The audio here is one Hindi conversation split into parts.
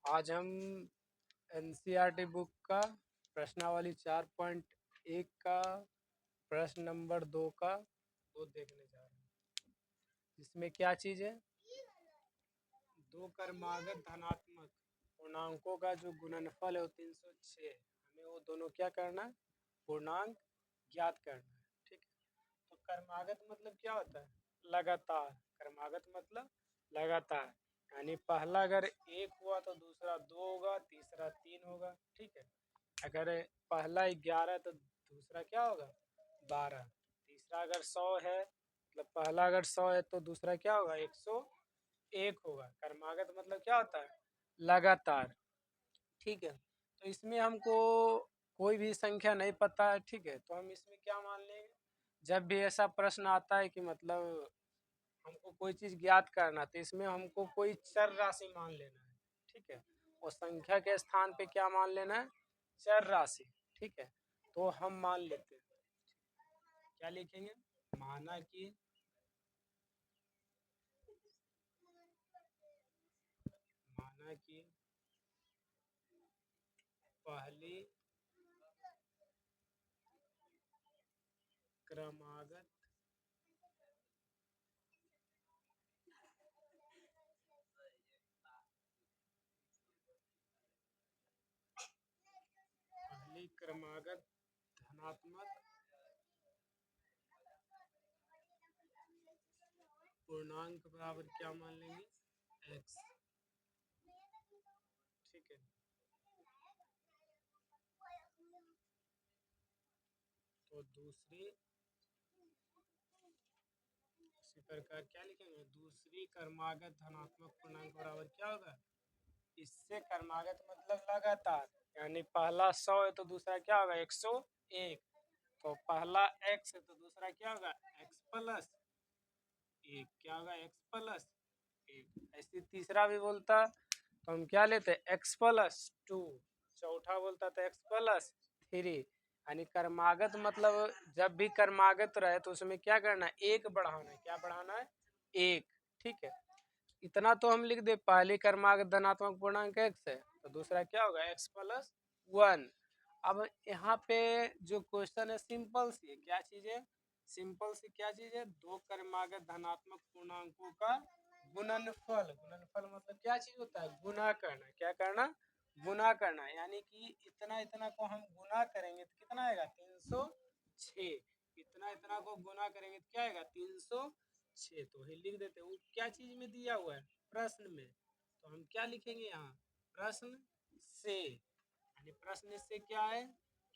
आज हम एनसीईआरटी बुक का प्रश्नावली 4.1 का प्रश्न नंबर 2 का वो देखने जा रहे हैं। इसमें क्या चीज़ है? दो क्रमागत धनात्मक पूर्णांकों का जो गुणनफल है वो 306। हमें वो दोनों क्या करना है? पूर्णांक ज्ञात करना है। ठीक है, तो क्रमागत मतलब क्या होता है? लगातार। क्रमागत मतलब लगातार, यानी पहला अगर 1 हुआ तो दूसरा 2 होगा, तीसरा 3 होगा। ठीक है, अगर पहला 11 तो दूसरा क्या होगा? 12। तीसरा अगर 100 है, मतलब पहला अगर 100 है तो दूसरा क्या होगा? 101 होगा। क्रमागत मतलब क्या होता है? लगातार। ठीक है, तो इसमें हमको कोई भी संख्या नहीं पता है। ठीक है, तो हम इसमें क्या मान लेंगे? जब भी ऐसा प्रश्न आता है कि मतलब हमको कोई चीज़ ज्ञात करना, तो इसमें हमको कोई चर राशि मान लेना है। ठीक है, और संख्या के स्थान पे क्या मान लेना है? चर राशि। ठीक है, तो हम मान लेते हैं, क्या लिखेंगे? माना कि पहली क्रमागत धनात्मक पूर्णांक बराबर क्या मान लेंगे? x। ठीक है, तो दूसरी इसी प्रकार क्या लिखेंगे? दूसरी क्रमागत धनात्मक पूर्णांक बराबर क्या होगा? इससे क्रमागत मतलब लगातार, यानी पहला 100 है तो दूसरा क्या होगा? 101। तो पहला x है तो दूसरा क्या होगा? x plus 1। क्या होगा? x plus 1। ऐसे तीसरा भी बोलता तो हम क्या लेते? x plus 2। चौथा बोलता तो x प्लस 3। यानी क्रमागत मतलब जब भी क्रमागत रहे तो उसमें क्या करना है? एक बढ़ाना है। क्या बढ़ाना है? एक। ठीक है, इतना तो हम लिख दे। पहली क्रमागत धनात्मक पूर्णांक x है तो दूसरा क्या होगा? x plus 1। अब यहाँ पे जो क्वेश्चन है सिंपल सी है। क्या चीज है? सिंपल सी क्या चीज है? दो क्रमागत धनात्मक पूर्णांकों का गुणनफल। गुणनफल मतलब क्या चीज होता है? गुना करना। क्या करना? गुना करना, यानी कि इतना इतना को हम गुना करेंगे तो कितना आएगा? 306। इतना इतना को गुना करेंगे तो क्या आएगा? 306। तो ही लिख देते हैं। वो क्या चीज में दिया हुआ है? प्रश्न में। तो हम क्या लिखेंगे यहाँ? प्रश्न से। यानी प्रश्न से क्या है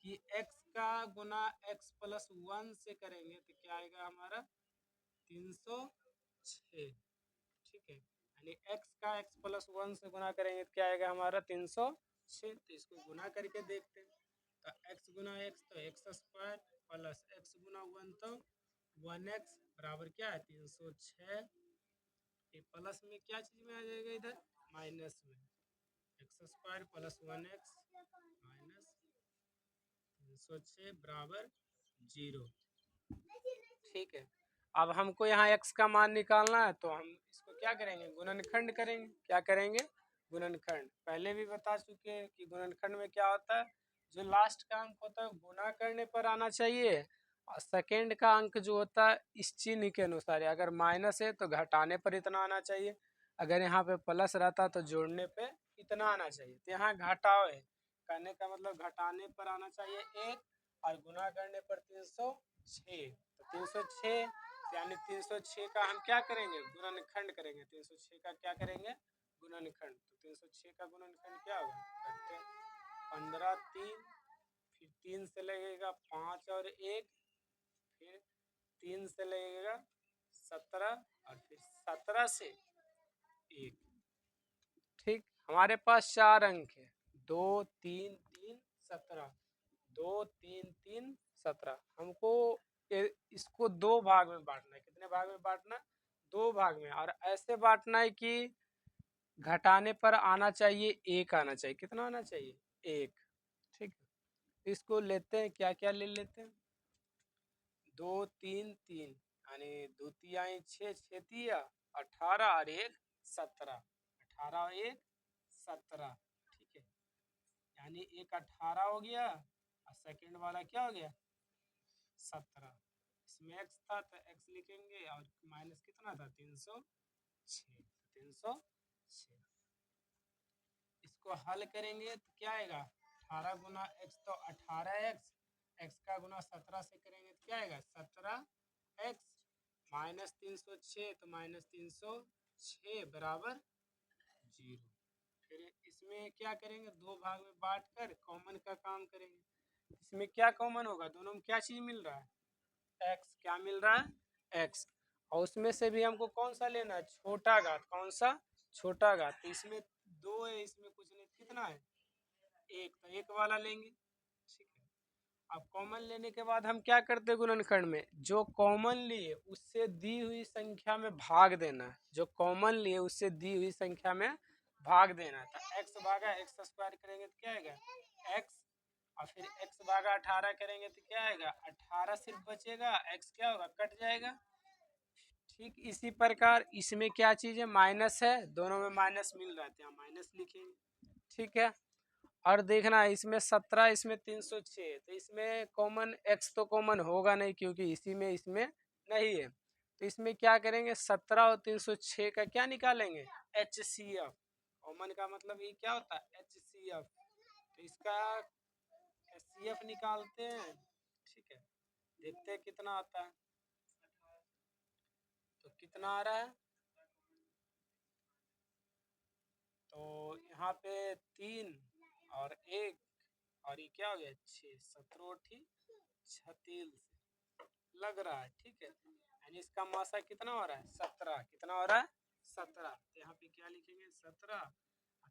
कि x का गुना x प्लस 1 से करेंगे तो क्या आएगा हमारा? 306। ठीक है, यानी x का x प्लस 1 से गुना करेंगे तो क्या आएगा हमारा? 306। तो इसको गुना करके देखते हैं। तो x गुना x तो x स्क्वायर प्लस x गुना 1 तो 1x बराबर क्या है? 306। ये प्लस में क्या चीज में आ जाएगा? इधर माइनस में। X square plus 1x minus 306 बराबर 0। ठीक है, अब हमको यहाँ x का मान निकालना है तो हम इसको क्या करेंगे? गुणनखंड करेंगे। क्या करेंगे? गुणनखंड। पहले भी बता चुके हैं कि गुणनखंड में क्या होता है? जो लास्ट का अंक होता है गुना करने पर आना चाहिए, और सेकेंड का अंक जो होता है इस चिन्ह के अनुसार है। अगर माइनस है तो घटाने पर इतना आना चाहिए, अगर यहाँ पे प्लस रहता तो जोड़ने पे इतना आना चाहिए। तो यहाँ घटाव है, कहने का मतलब घटाने पर आना चाहिए 1 और गुना करने पर 306। तो 306 यानी 306 का हम क्या करेंगे? गुणनखंड करेंगे। 306 का क्या करेंगे? गुणनखंड। तो 306 का गुणनखंड क्या होगा? करते हैं 15 3, फिर 3 से लगेगा 5 और 1, फिर 3 से लगेगा 17 और फिर 17 से 1। ठीक, हमारे पास 4 अंक है। 2 3 3 17। 2 3 3 17। हमको इसको दो भाग में बांटना है। कितने भाग में बांटना? दो भाग में। और ऐसे बांटना है कि घटाने पर आना चाहिए 1 आना चाहिए। कितना आना चाहिए? 1। ठीक है, इसको लेते हैं। क्या क्या ले लेते हैं? 2 3 3 यानी दो तिहाई 6, 6 तिया 18 और 1 17। 18 और 1 17, ठीक है, यानी एक 18 हो गया और सेकंड वाला क्या हो गया 17। इसमें x था तो x लिखेंगे और माइनस कितना था 306, 306। इसको हल करेंगे तो क्या आएगा 18 गुना x तो 18x, x का गुना 17 से करेंगे तो क्या आएगा 17x माइनस 306, तो माइनस 306 बराबर 0। फिर इसमें क्या करेंगे दो भाग में बांट कर कॉमन का काम करेंगे। इसमें क्या कॉमन होगा, दोनों में क्या चीज मिल रहा है x, क्या मिल रहा है x, और उसमें से भी हमको कौन सा लेना है छोटा घात, कौन सा छोटा घात। तो इसमें 2 है, इसमें कुछ नहीं, कितना है 1, तो 1 वाला लेंगे, ठीक है। अब कॉमन लेने के बाद हम क्या करते हैं गुणनखंड में, जो कॉमन लिए उससे दी हुई संख्या में भाग देना है, जो कॉमन लिए उससे दी हुई संख्या में भाग देना है। तो x भागा x स्क्वायर करेंगे तो क्या आएगा x, और फिर x भागा 18 करेंगे तो क्या आएगा 18 सिर्फ बचेगा, x क्या होगा कट जाएगा। ठीक इसी प्रकार इसमें क्या चीज है माइनस है, दोनों में माइनस मिल रहा है तो यहाँ माइनस लिखेंगे, ठीक है। और देखना इसमें 17 इसमें 306, तो इसमें कॉमन x तो कॉमन होगा नहीं क्योंकि इसी में इसमें नहीं है। तो इसमें क्या करेंगे 17 और 306 का क्या निकालेंगे HCF, कॉमन का मतलब ये क्या होता है HCF, तो इसका HCF निकालते हैं, ठीक है। देखते हैं कितना आता है, तो कितना आ रहा है, तो यहाँ पे 3 और 1 और ये क्या हो गया 6, 17 36 लग रहा है, ठीक है। यानी इसका मासा कितना हो रहा है 17, कितना हो रहा है 17, तो यहाँ पे क्या लिखेंगे 17।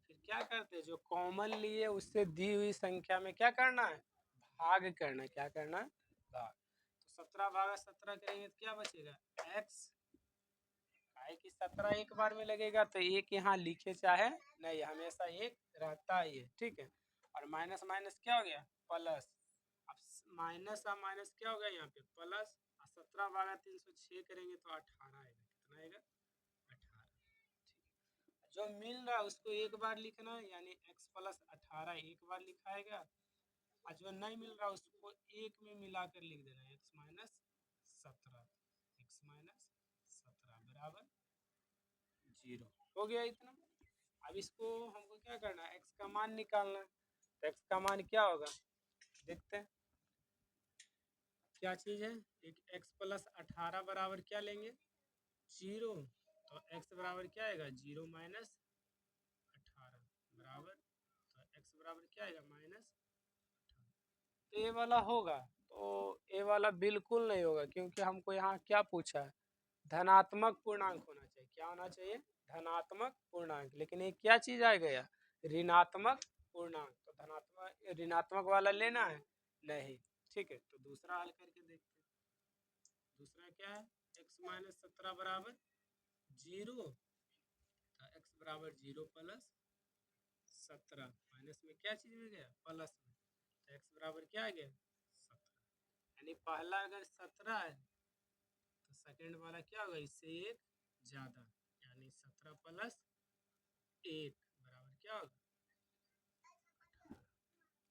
फिर क्या करते हैं जो कॉमन लिए उससे दी हुई संख्या में क्या करना है भाग करना है, क्या करना है भाग। तो 17 भागा 17 करेंगे तो क्या बचेगा x, काहे कि 17 एक बार में लगेगा तो एक यहाँ लिखे चाहे नहीं, हमेशा एक रहता ही है, ठीक है। और माइनस माइनस क्या हो गया प्लस, अब माइनस और माइनस क्या होगा यहाँ पे प्लस, और 17 भागा 306 करेंगे तो 18 आएगा, कितना आएगा 18, ठीक। जो मिल रहा है उसको एक बार लिखना है, यानी x प्लस 18 एक बार लिखाएगा, और जो नहीं मिल रहा उसको एक में मिलाकर लिख देना x माइनस 17, x माइनस 17 बराबर 0 हो गया इतना। अब इसको हमको क्या करना है x का मान निकालना है, तो x का मान क्या होगा देखते हैं क्या चीज है, एक x प्लस 18 बराबर क्या लेंगे 0, तो x बराबर क्या आएगा 0 माइनस 18 बराबर, तो x बराबर क्या आएगा माइनस 18। तो ये वाला होगा, तो ये वाला बिल्कुल नहीं होगा क्योंकि हमको यहाँ क्या पूछा है धनात्मक पूर्णांक होना चाहिए, क्या होना चाहिए धनात्मक पूर्णांक, लेकिन ये क्या चीज आ गया ऋणात्मक पूर्णांक, तो धनात्मक ऋणात्मक वाला लेना है नहीं, ठीक है। तो दूसरा हल करके देखते हैं, दूसरा क्या है x माइनस 17 बराबर 0, तो x बराबर 0 प्लस 17, माइनस में क्या चीज में गया प्लस में, तो x बराबर क्या आ गया 17, यानी पहला अगर 17 है तो सेकंड वाला क्या होगा इससे एक ज्यादा, यानी 17 प्लस 1 बराबर क्या होगा 18,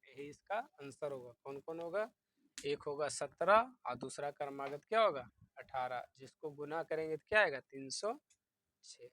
यही इसका आंसर होगा। कौन कौन होगा, एक होगा 17 और दूसरा क्रमागत क्या होगा 18, जिसको गुना करेंगे तो क्या आएगा 306।